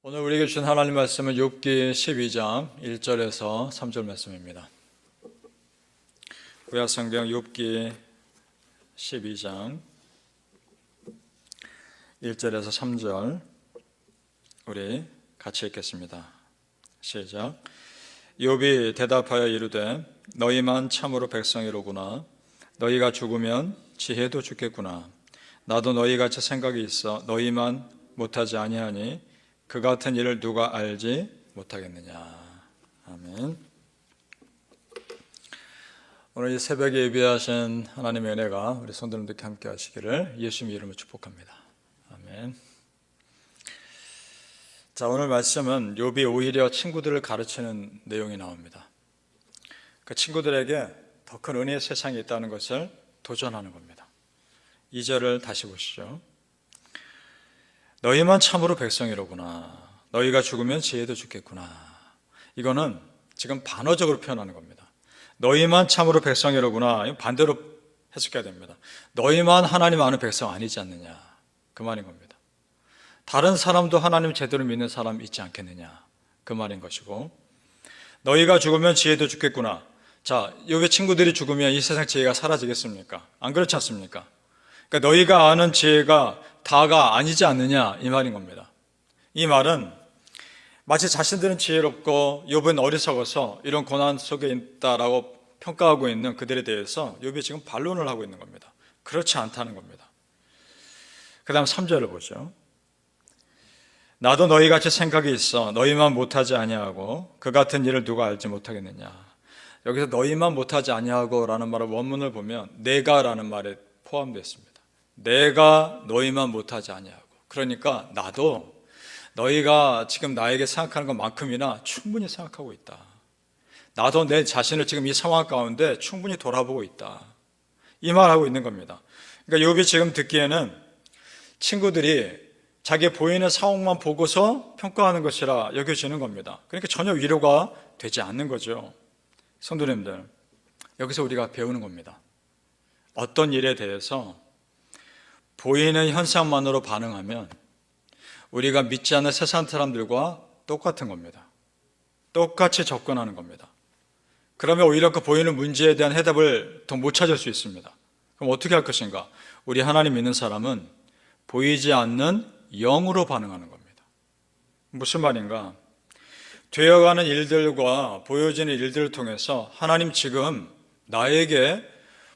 오늘 우리에게 주신 하나님 말씀은 욥기 12장 1절에서 3절 말씀입니다. 구약 성경 욥기 12장 1절에서 3절 우리 같이 읽겠습니다. 시작. 욥이 대답하여 이르되 너희만 참으로 백성이로구나. 너희가 죽으면 지혜도 죽겠구나. 나도 너희같이 생각이 있어 너희만 못하지 아니하니 그 같은 일을 누가 알지 못하겠느냐. 아멘. 오늘 이 새벽에 예비하신 하나님의 은혜가 우리 성도님들께 함께 하시기를 예수님의 이름으로 축복합니다. 아멘. 자, 오늘 말씀은 욥이 오히려 친구들을 가르치는 내용이 나옵니다. 그 친구들에게 더 큰 은혜의 세상이 있다는 것을 도전하는 겁니다. 2절을 다시 보시죠. 너희만 참으로 백성이로구나. 너희가 죽으면 지혜도 죽겠구나. 이거는 지금 반어적으로 표현하는 겁니다. 너희만 참으로 백성이로구나. 반대로 해석해야 됩니다. 너희만 하나님 아는 백성 아니지 않느냐. 그 말인 겁니다. 다른 사람도 하나님 제대로 믿는 사람 있지 않겠느냐. 그 말인 것이고, 너희가 죽으면 지혜도 죽겠구나. 자, 욥의 친구들이 죽으면 이 세상 지혜가 사라지겠습니까? 안 그렇지 않습니까? 그러니까 너희가 아는 지혜가 다가 아니지 않느냐, 이 말인 겁니다. 이 말은 마치 자신들은 지혜롭고 욥은 어리석어서 이런 고난 속에 있다라고 평가하고 있는 그들에 대해서 욥이 지금 반론을 하고 있는 겁니다. 그렇지 않다는 겁니다. 그 다음 3절을 보죠. 나도 너희같이 생각이 있어 너희만 못하지 아니하고 그 같은 일을 누가 알지 못하겠느냐. 여기서 너희만 못하지 아니하고 라는 말을 원문을 보면 내가 라는 말에 포함되어 있습니다. 내가 너희만 못하지 아니하고, 그러니까 나도 너희가 지금 나에게 생각하는 것만큼이나 충분히 생각하고 있다. 나도 내 자신을 지금 이 상황 가운데 충분히 돌아보고 있다. 이 말하고 있는 겁니다. 그러니까 욥이 지금 듣기에는 친구들이 자기 보이는 상황만 보고서 평가하는 것이라 여겨지는 겁니다. 그러니까 전혀 위로가 되지 않는 거죠. 성도님들, 여기서 우리가 배우는 겁니다. 어떤 일에 대해서 보이는 현상만으로 반응하면 우리가 믿지 않는 세상 사람들과 똑같은 겁니다. 똑같이 접근하는 겁니다. 그러면 오히려 그 보이는 문제에 대한 해답을 더 못 찾을 수 있습니다. 그럼 어떻게 할 것인가? 우리 하나님 믿는 사람은 보이지 않는 영으로 반응하는 겁니다. 무슨 말인가? 되어가는 일들과 보여지는 일들을 통해서 하나님 지금 나에게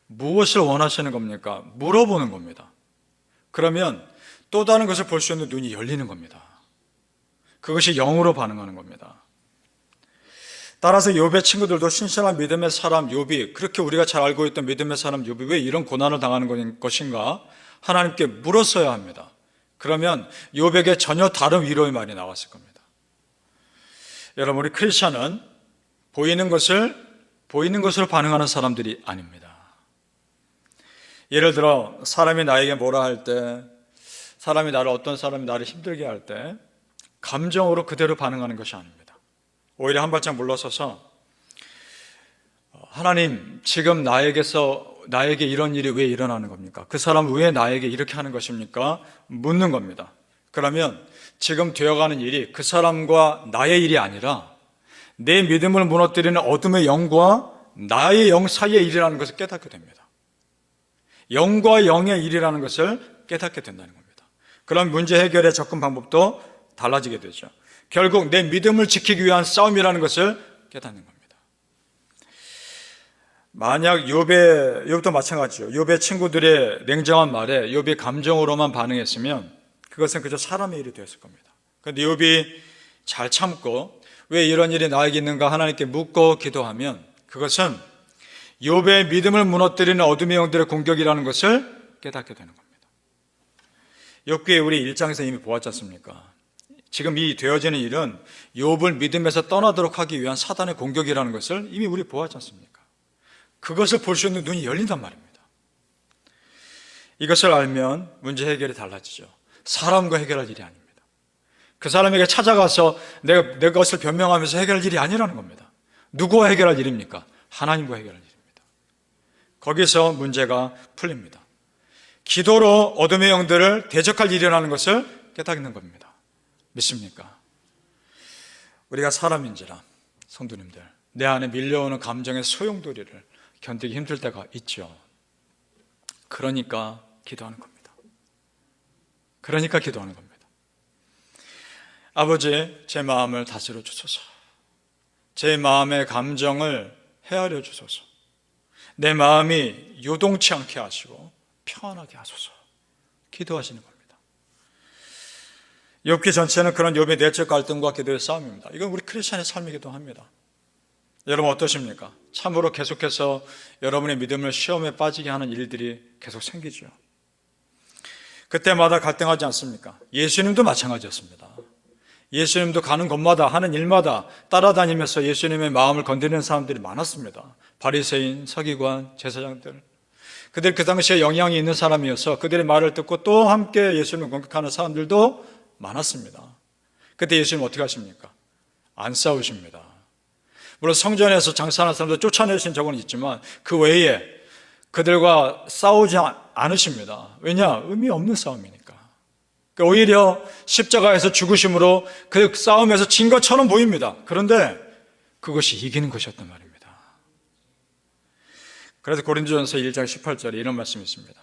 무엇을 원하시는 겁니까? 물어보는 겁니다. 그러면 또 다른 것을 볼 수 있는 눈이 열리는 겁니다. 그것이 영으로 반응하는 겁니다. 따라서 욥의 친구들도 신실한 믿음의 사람 욥이, 그렇게 우리가 잘 알고 있던 믿음의 사람 욥이 왜 이런 고난을 당하는 것인가 하나님께 물었어야 합니다. 그러면 욥에게 전혀 다른 위로의 말이 나왔을 겁니다. 여러분, 우리 크리스천은 보이는 것으로 반응하는 사람들이 아닙니다. 예를 들어 사람이 나에게 뭐라 할 때, 어떤 사람이 나를 힘들게 할 때 감정으로 그대로 반응하는 것이 아닙니다. 오히려 한 발짝 물러서서 하나님, 지금 나에게 이런 일이 왜 일어나는 겁니까? 그 사람은 왜 나에게 이렇게 하는 것입니까? 묻는 겁니다. 그러면 지금 되어가는 일이 그 사람과 나의 일이 아니라 내 믿음을 무너뜨리는 어둠의 영과 나의 영 사이의 일이라는 것을 깨닫게 됩니다. 영과 영의 일이라는 것을 깨닫게 된다는 겁니다. 그럼 문제 해결의 접근 방법도 달라지게 되죠. 결국 내 믿음을 지키기 위한 싸움이라는 것을 깨닫는 겁니다. 만약 욥도 마찬가지죠. 욥의 친구들의 냉정한 말에 욥이 감정으로만 반응했으면 그것은 그저 사람의 일이 되었을 겁니다. 그런데 욥이 잘 참고 왜 이런 일이 나에게 있는가 하나님께 묻고 기도하면 그것은 욥의 믿음을 무너뜨리는 어둠의 영들의 공격이라는 것을 깨닫게 되는 겁니다. 욥기에 우리 1장에서 이미 보았지 않습니까? 지금 이 되어지는 일은 욥을 믿음에서 떠나도록 하기 위한 사단의 공격이라는 것을 이미 우리 보았지 않습니까? 그것을 볼 수 있는 눈이 열린단 말입니다. 이것을 알면 문제 해결이 달라지죠. 사람과 해결할 일이 아닙니다. 그 사람에게 찾아가서 내 것을 변명하면서 해결할 일이 아니라는 겁니다. 누구와 해결할 일입니까? 하나님과 해결할 일입니다. 거기서 문제가 풀립니다. 기도로 어둠의 영들을 대적할 일이라는 것을 깨닫는 겁니다. 믿습니까? 우리가 사람인지라 성도님들, 내 안에 밀려오는 감정의 소용돌이를 견디기 힘들 때가 있죠. 그러니까 기도하는 겁니다. 그러니까 기도하는 겁니다. 아버지, 제 마음을 다스려 주소서. 제 마음의 감정을 헤아려 주소서. 내 마음이 요동치 않게 하시고 평안하게 하소서. 기도하시는 겁니다. 욥기 전체는 그런 욥의 내적 갈등과 기도의 싸움입니다. 이건 우리 크리스천의 삶이기도 합니다. 여러분 어떠십니까? 참으로 계속해서 여러분의 믿음을 시험에 빠지게 하는 일들이 계속 생기죠. 그때마다 갈등하지 않습니까? 예수님도 마찬가지였습니다. 예수님도 가는 곳마다 하는 일마다 따라다니면서 예수님의 마음을 건드리는 사람들이 많았습니다. 바리새인, 서기관, 제사장들, 그들 그 당시에 영향이 있는 사람이어서 그들의 말을 듣고 또 함께 예수님을 공격하는 사람들도 많았습니다. 그때 예수님 어떻게 하십니까? 안 싸우십니다. 물론 성전에서 장사하는 사람들 쫓아내신 적은 있지만 그 외에 그들과 싸우지 않으십니다. 왜냐? 의미 없는 싸움이니까. 오히려 십자가에서 죽으심으로 그 싸움에서 진 것처럼 보입니다. 그런데 그것이 이기는 것이었단 말입니다. 그래서 고린도전서 1장 18절에 이런 말씀이 있습니다.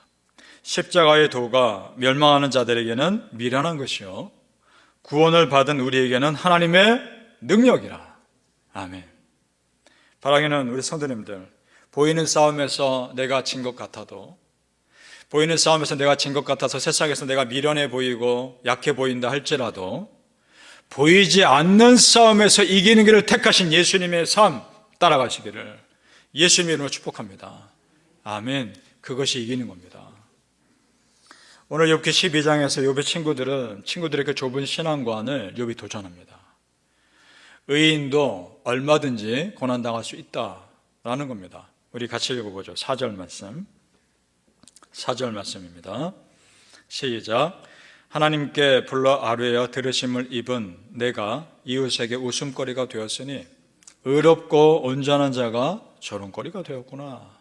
십자가의 도가 멸망하는 자들에게는 미련한 것이요 구원을 받은 우리에게는 하나님의 능력이라. 아멘. 바라기는 우리 성도님들, 보이는 싸움에서 내가 진 것 같아도, 보이는 싸움에서 내가 진 것 같아서 세상에서 내가 미련해 보이고 약해 보인다 할지라도 보이지 않는 싸움에서 이기는 길을 택하신 예수님의 삶 따라가시기를 예수님의 이름으로 축복합니다. 아멘. 그것이 이기는 겁니다. 오늘 욥기 12장에서 욥의 친구들의 그 좁은 신앙관을 욥이 도전합니다. 의인도 얼마든지 고난당할 수 있다라는 겁니다. 우리 같이 읽어보죠. 4절 말씀입니다. 시작. 하나님께 불러 아뢰어 들으심을 입은 내가 이웃에게 웃음거리가 되었으니 의롭고 온전한 자가 조롱거리가 되었구나.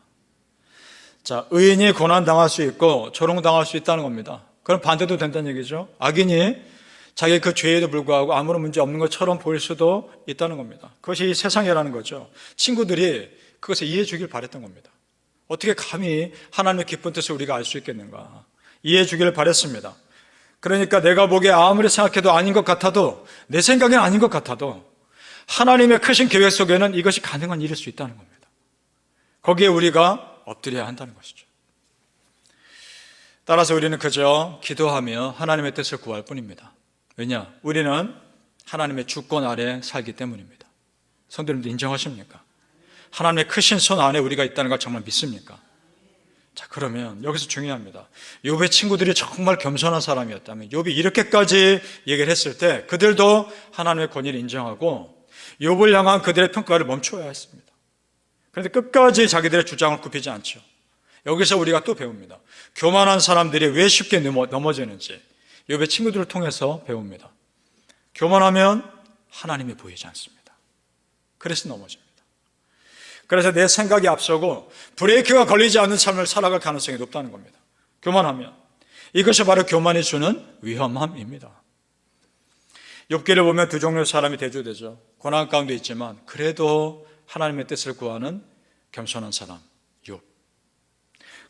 자, 의인이 고난당할 수 있고 조롱당할 수 있다는 겁니다. 그럼 반대도 된다는 얘기죠. 악인이 자기 그 죄에도 불구하고 아무런 문제 없는 것처럼 보일 수도 있다는 겁니다. 그것이 이 세상이라는 거죠. 친구들이 그것을 이해해 주길 바랬던 겁니다. 어떻게 감히 하나님의 깊은 뜻을 우리가 알 수 있겠는가. 이해해 주기를 바랬습니다. 그러니까 내가 보기에 아무리 생각해도 아닌 것 같아도, 내 생각엔 아닌 것 같아도 하나님의 크신 계획 속에는 이것이 가능한 일일 수 있다는 겁니다. 거기에 우리가 엎드려야 한다는 것이죠. 따라서 우리는 그저 기도하며 하나님의 뜻을 구할 뿐입니다. 왜냐? 우리는 하나님의 주권 아래 살기 때문입니다. 성도님도 인정하십니까? 하나님의 크신 손 안에 우리가 있다는 걸 정말 믿습니까? 자, 그러면 여기서 중요합니다. 욥의 친구들이 정말 겸손한 사람이었다면, 욥이 이렇게까지 얘기를 했을 때 그들도 하나님의 권위를 인정하고 욥을 향한 그들의 평가를 멈춰야 했습니다. 그런데 끝까지 자기들의 주장을 굽히지 않죠. 여기서 우리가 또 배웁니다. 교만한 사람들이 왜 쉽게 넘어지는지 욥의 친구들을 통해서 배웁니다. 교만하면 하나님이 보이지 않습니다. 그래서 넘어집니다. 그래서 내 생각이 앞서고 브레이크가 걸리지 않는 삶을 살아갈 가능성이 높다는 겁니다. 교만하면. 이것이 바로 교만이 주는 위험함입니다. 욥기를 보면 두 종류의 사람이 대조되죠. 고난 가운데 있지만 그래도 하나님의 뜻을 구하는 겸손한 사람, 욥.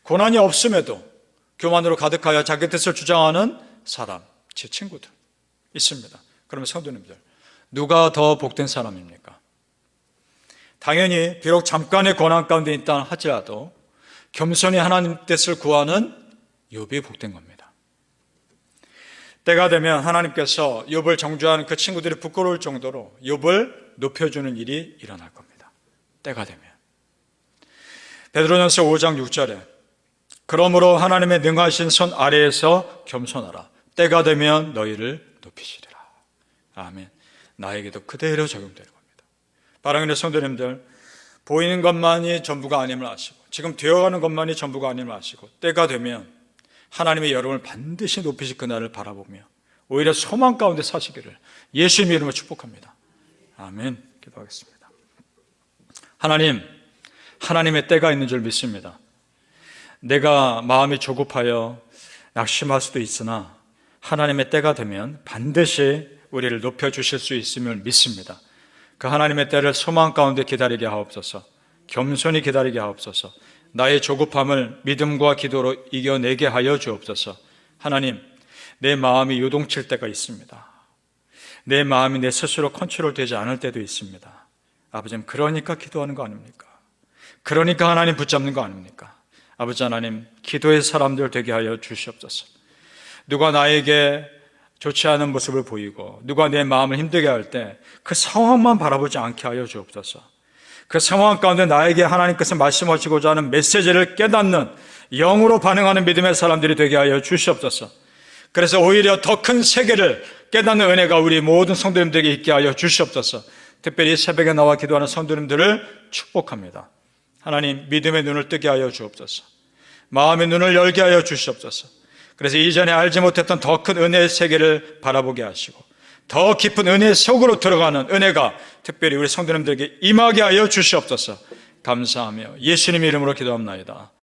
고난이 없음에도 교만으로 가득하여 자기 뜻을 주장하는 사람, 제 친구들 있습니다. 그러면 성도님들, 누가 더 복된 사람입니까? 당연히 비록 잠깐의 고난 가운데 있다 하지라도 겸손히 하나님 뜻을 구하는 욥이 복된 겁니다. 때가 되면 하나님께서 욥을 정죄하는 그 친구들이 부끄러울 정도로 욥을 높여주는 일이 일어날 겁니다. 때가 되면. 베드로전서 5장 6절에 그러므로 하나님의 능하신 손 아래에서 겸손하라. 때가 되면 너희를 높이시리라. 아멘. 나에게도 그대로 적용되는 겁니다. 사랑하는 성도님들, 보이는 것만이 전부가 아님을 아시고 지금 되어가는 것만이 전부가 아님을 아시고 때가 되면 하나님의 여러분을 반드시 높이실 그날을 바라보며 오히려 소망 가운데 사시기를 예수님의 이름으로 축복합니다. 아멘. 기도하겠습니다. 하나님의 때가 있는 줄 믿습니다. 내가 마음이 조급하여 낙심할 수도 있으나 하나님의 때가 되면 반드시 우리를 높여주실 수 있음을 믿습니다. 그 하나님의 때를 소망 가운데 기다리게 하옵소서. 겸손히 기다리게 하옵소서. 나의 조급함을 믿음과 기도로 이겨내게 하여 주옵소서. 하나님, 내 마음이 요동칠 때가 있습니다. 내 마음이 내 스스로 컨트롤되지 않을 때도 있습니다. 아버지님, 그러니까 기도하는 거 아닙니까? 그러니까 하나님 붙잡는 거 아닙니까? 아버지 하나님, 기도의 사람들 되게 하여 주시옵소서. 누가 나에게 좋지 않은 모습을 보이고 누가 내 마음을 힘들게 할 때 그 상황만 바라보지 않게 하여 주옵소서. 그 상황 가운데 나에게 하나님께서 말씀하시고자 하는 메시지를 깨닫는 영으로 반응하는 믿음의 사람들이 되게 하여 주시옵소서. 그래서 오히려 더 큰 세계를 깨닫는 은혜가 우리 모든 성도님들에게 있게 하여 주시옵소서. 특별히 새벽에 나와 기도하는 성도님들을 축복합니다. 하나님, 믿음의 눈을 뜨게 하여 주옵소서. 마음의 눈을 열게 하여 주시옵소서. 그래서 이전에 알지 못했던 더 큰 은혜의 세계를 바라보게 하시고 더 깊은 은혜의 속으로 들어가는 은혜가 특별히 우리 성도님들에게 임하게 하여 주시옵소서. 감사하며 예수님 이름으로 기도합나이다.